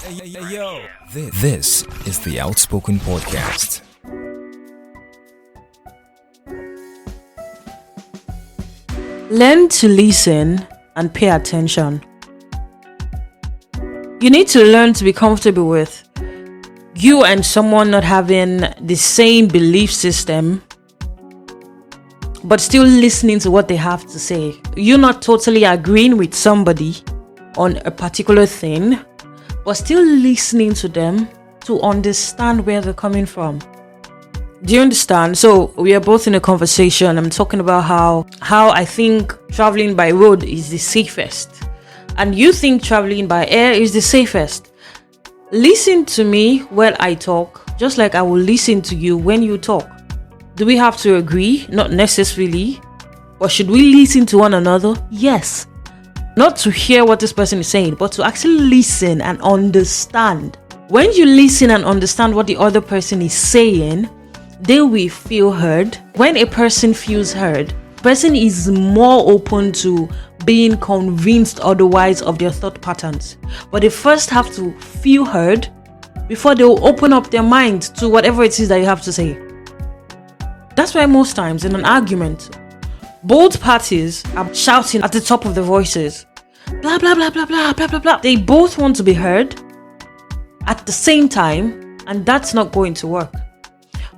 Yo. This is the Outspoken Podcast. Learn to listen and pay attention. You need to learn to be comfortable with you and someone not having the same belief system, but still listening to what they have to say. You're not totally agreeing with somebody on a particular thing, but still listening to them to understand where they're coming from. Do you understand? So we are both in a conversation. I'm talking about how I think traveling by road is the safest, and you think traveling by air is the safest. Listen to me while I talk, just like I will listen to you when you talk. Do we have to agree? Not necessarily. Or should we listen to one another? Yes. Not to hear what this person is saying, but to actually listen and understand. When you listen and understand what the other person is saying, they will feel heard. When a person feels heard, the person is more open to being convinced otherwise of their thought patterns. But they first have to feel heard before they will open up their mind to whatever it is that you have to say. That's why most times in an argument, both parties are shouting at the top of their voices. Blah, blah, blah, blah, blah, blah, blah, blah. They both want to be heard at the same time, and that's not going to work.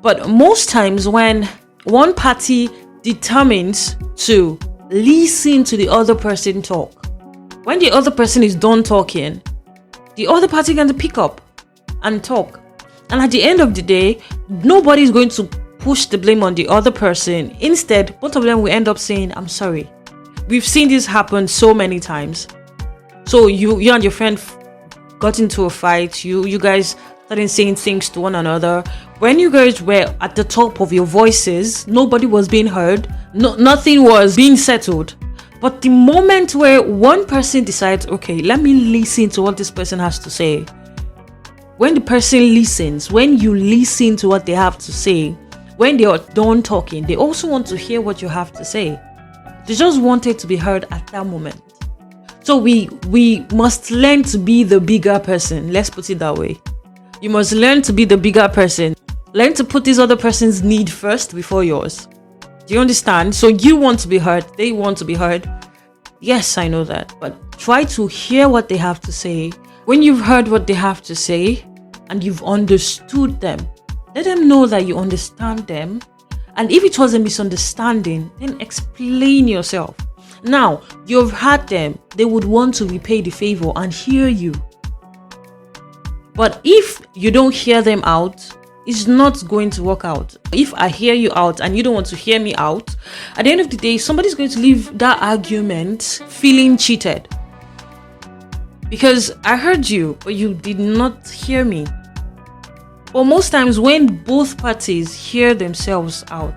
But most times when one party determines to listen to the other person talk, when the other person is done talking, the other party can pick up and talk. And at the end of the day, nobody is going to push the blame on the other person. Instead, both of them will end up saying, I'm sorry. We've seen this happen so many times. So you and your friend got into a fight. You guys started saying things to one another. When you guys were at the top of your voices, nobody was being heard. Nothing was being settled. But the moment where one person decides, okay, let me listen to what this person has to say. When the person listens, when you listen to what they have to say, when they are done talking, they also want to hear what you have to say. They just wanted to be heard at that moment. So we must learn to be the bigger person. Let's put it that way. You must learn to be the bigger person. Learn to put this other person's need first before yours. Do you understand? So you want to be heard. They want to be heard. Yes, I know that. But try to hear what they have to say. When you've heard what they have to say and you've understood them, let them know that you understand them. And if it was a misunderstanding, then explain yourself. Now, you've heard them. They would want to repay the favor and hear you. But if you don't hear them out, it's not going to work out. If I hear you out and you don't want to hear me out, at the end of the day, somebody's going to leave that argument feeling cheated. Because I heard you, but you did not hear me. But most times when both parties hear themselves out,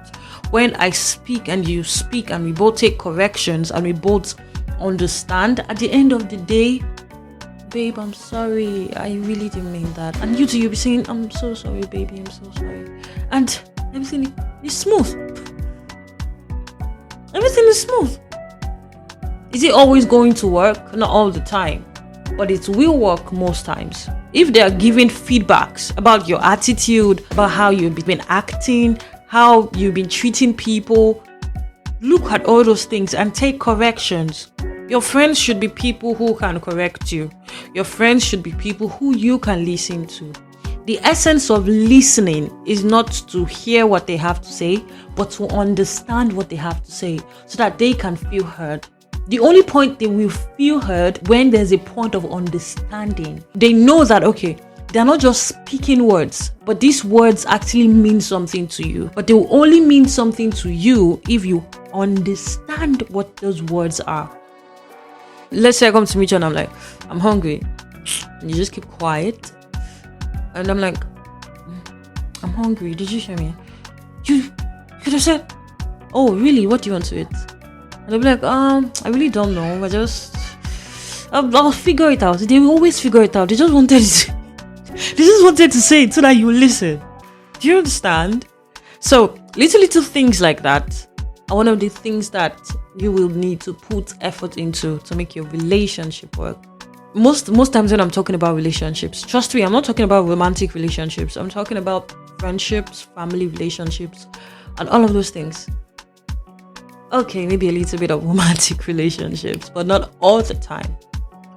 when I speak and you speak and we both take corrections and we both understand, at the end of the day, babe, I'm sorry, I really didn't mean that. And you too, you'll be saying, I'm so sorry, baby, I'm so sorry. And everything is smooth. Everything is smooth. Is it always going to work? Not all the time. But it will work most times. If they are giving feedbacks about your attitude, about how you've been acting, how you've been treating people, look at all those things and take corrections. Your friends should be people who can correct you. Your friends should be people who you can listen to. The essence of listening is not to hear what they have to say, but to understand what they have to say so that they can feel heard. The only point they will feel heard when there's a point of understanding. They know that, okay, they're not just speaking words, but these words actually mean something to you. But they will only mean something to you if you understand what those words are. Let's say I come to meet you and I'm like, I'm hungry. And you just keep quiet. And I'm like, I'm hungry. Did you hear me? You could have said, oh, really? What do you want to eat? And they'll be like, I really don't know. I'll figure it out. They will always figure it out. They just wanted to say it so that you listen. Do you understand? So little things like that are one of the things that you will need to put effort into to make your relationship work. most times when I'm talking about relationships, trust me, I'm not talking about romantic relationships. I'm talking about friendships, family relationships, and all of those things. Okay, maybe a little bit of romantic relationships, but not all the time.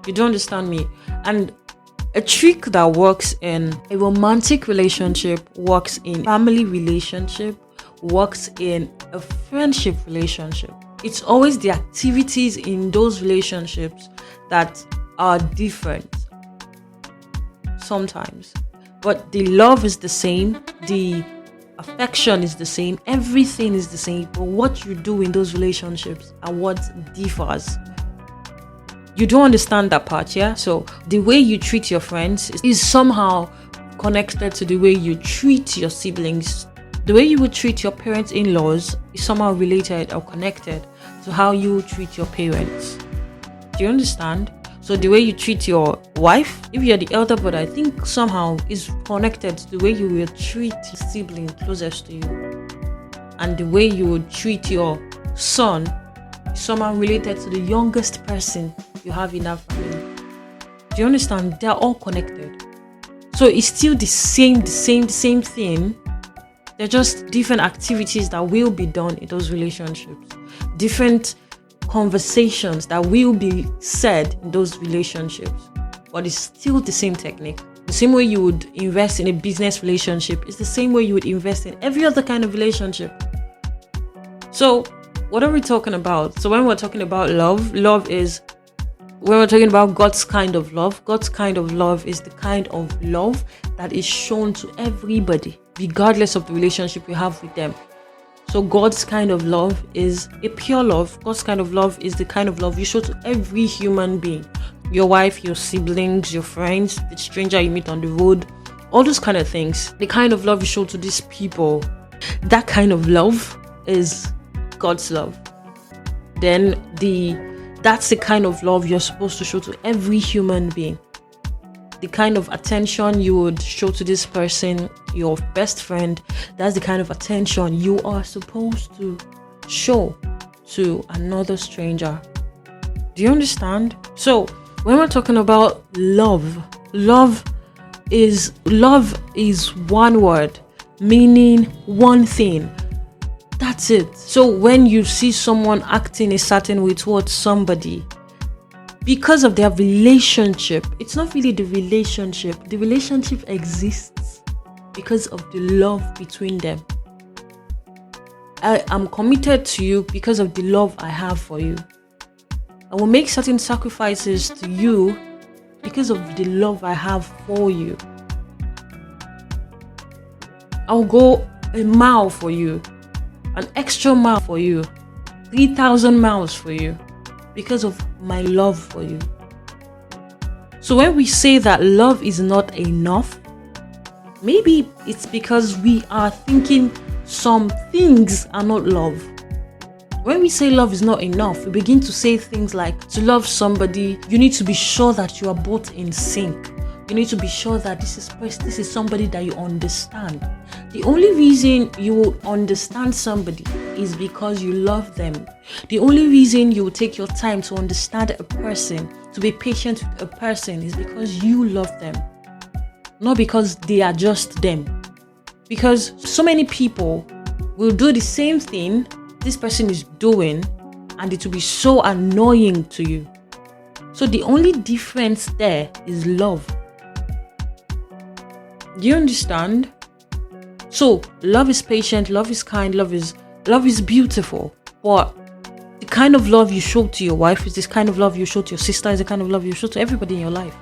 You don't understand me. And a trick that works in a romantic relationship, works in family relationship, works in a friendship relationship. It's always the activities in those relationships that are different sometimes. But the love is the same, the affection is the same, everything is the same. But what you do in those relationships are what differs. You don't understand that part, yeah? So the way you treat your friends is somehow connected to the way you treat your siblings. The way you would treat your parents' in-laws is somehow related or connected to how you treat your parents. Do you understand? So the way you treat your wife, if you're the elder brother, I think somehow is connected to the way you will treat your sibling closest to you. And the way you would treat your son is somehow related to the youngest person you have in that family. Do you understand? They're all connected. So it's still the same thing. They're just different activities that will be done in those relationships. Different conversations that will be said in those relationships. But it's still the same technique. The same way you would invest in a business relationship is the same way you would invest in every other kind of relationship. So what are we talking about? So when we're talking about love is, when we're talking about God's kind of love is the kind of love that is shown to everybody, regardless of the relationship you have with them. So God's kind of love is a pure love. God's kind of love is the kind of love you show to every human being. Your wife, your siblings, your friends, the stranger you meet on the road, all those kind of things. The kind of love you show to these people, that kind of love is God's love. Then that's the kind of love you're supposed to show to every human being. The kind of attention you would show to this person, your best friend, that's the kind of attention you are supposed to show to another stranger. Do you understand? So when we're talking about love is one word, meaning one thing. That's it. So when you see someone acting a certain way towards somebody, because of their relationship, it's not really the relationship. The relationship exists because of the love between them. I am committed to you because of the love I have for you. I will make certain sacrifices to you because of the love I have for you. I'll go a mile for you, an extra mile for you, 3,000 miles for you, because of my love for you. So when we say that love is not enough, maybe it's because we are thinking some things are not love. When we say love is not enough, we begin to say things like, to love somebody, you need to be sure that you are both in sync. You need to be sure that this is somebody that you understand. The only reason you will understand somebody is because you love them. The only reason you will take your time to understand a person, to be patient with a person, is because you love them. Not because they are just them. Because so many people will do the same thing this person is doing, and it will be so annoying to you. So the only difference there is love. Do you understand? So love is patient, love is kind, love is beautiful. But the kind of love you show to your wife is this kind of love you show to your sister, is the kind of love you show to everybody in your life.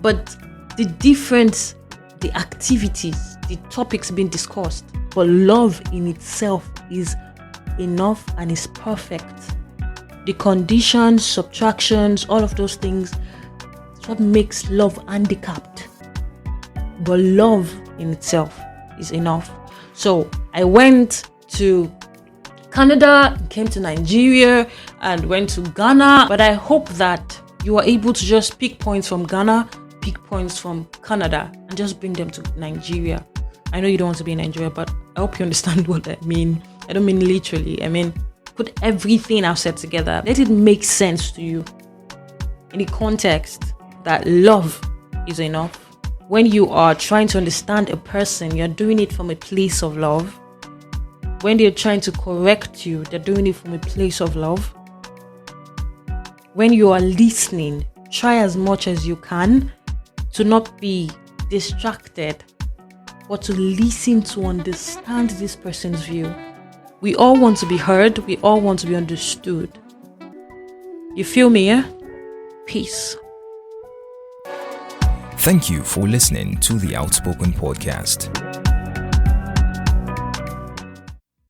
But the difference, the activities, the topics being discussed, but love in itself is enough and is perfect. The conditions, subtractions, all of those things, it's what makes love handicapped. But love in itself is enough. So I went to Canada, came to Nigeria, and went to Ghana. But I hope that you are able to just pick points from Ghana, pick points from Canada, and just bring them to Nigeria. I know you don't want to be in Nigeria, but I hope you understand what I mean. I don't mean literally. I mean, put everything I've said together. Let it make sense to you in the context. that love is enough. When you are trying to understand a person, you're doing it from a place of love. When they're trying to correct you, they're doing it from a place of love. When you are listening, try as much as you can to not be distracted, but to listen to understand this person's view. We all want to be heard. We all want to be understood. You feel me, yeah? Peace. Thank you for listening to the Outspoken Podcast.